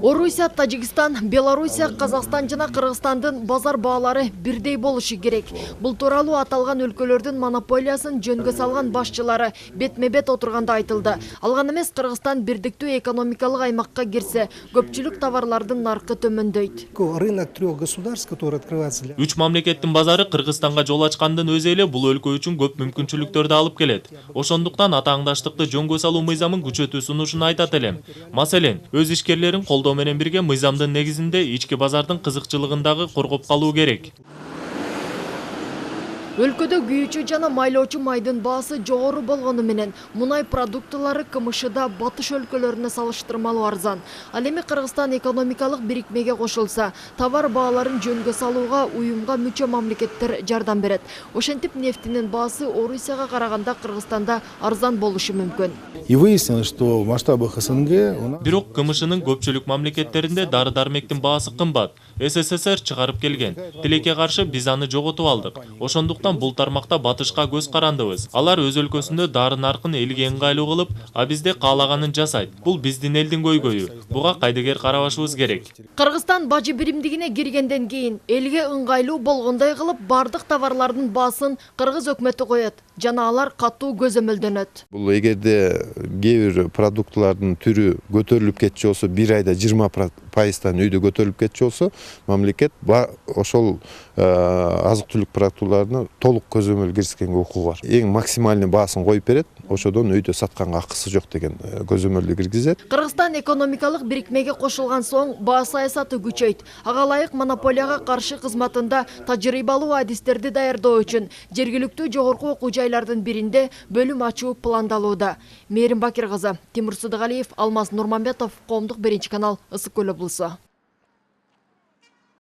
Орусия, Тажикстан, Белоруссия, Казакстан жана Кыргызстандын базар баалары бирдей болушу керек. Бул тууралуу аталган өлкөлөрдүн монополиясын жөнгө салган башчылары бетме-бет отурганда айтылды. Алган эмес Кыргызстан бирдиктүү экономикалык аймакка кирсе, көпчүлүк товарлардын наркы төмөндөйт. Рынок 3 государств, который открывается для... 3 мамлекеттин базары Кыргызстанга жол ачкандын өзү эле бул өлкө үчүн көп мүмкүнчүлүктөрдү алып келет. Ошондуктан атааңдаштыкты жөнгө салуу мыйзамын күчөтүү сунушун айтат элем. Маселен, өз ишкерлерин колдоо менен бирге мыйзамдын негизинде ички базардын кызыкчылыгын дагы коргоп калуу керек. Өлкөдө күйүүчү жана майлоочу майдын баасы жогору болгону менен мунай продуктылары КМШда батыш өлкөлөрүнө салыштырмалуу арзан. Ал эми Кыргызстан экономикалык бирикмеге кошулса, товар бааларын жөнгө салууга уюмга мүчө мамлекеттер жардам берет. Ошентип нефтинин баасы Орусияга караганда Кыргызстанда арзан болушу мүмкүн. И выяснилось, что в масштабах СНГ... Бирок КМШнын көпчүлүк мамлекеттеринде дары-дармектин баасы кымбат. СССР чыгарып келген. Тилекке каршы биз аны жоготуп алдык. Ошондуктан бул тармакта батышка көз карандыбыз. Алар өз өлкөсүндө дары наркын элге ыңгайлуу кылып, а бизде каалаганын жасайт. Бул биздин элдин көйгөйү. Буга кайдыгер карабашыбыз керек. Кыргызстан бажы биримдигине киргенден кийин элге ыңгайлуу болгондой кылып бардык товарлардын баасын кыргыз өкмөтү коет жана алар катуу көзөмөлдөнөт. Бул эгерде кээ бир продуктлардын түрү көтөрүлүп кетчү болсо, бир айда 20%-тан үйдө көтөрүлүп кетчү болсо, мамлекет ошол азык-түлүк продуктларына толук көзөмөл киргизгенге укугу бар. Эң максимальный баасын коюп берет, ошодон үйдө сатканга акысы жок деген көзөмөлдү киргизет. Кыргызстан экономикалык бирикмеге кошулган соң баа саясаты күчөйт. Ага ылайык монополияга каршы кызматында тажрыйбалуу адистерди даярдоо үчүн жергиликтүү жогорку окуу жайлардын биринде бөлүм ачуу пландалууда. Мээрим Бакир кызы, Тимур Сыдыгалиев, Алмаз Нурманбетов, Коомдук 1 канал, Ысык Көл облусу.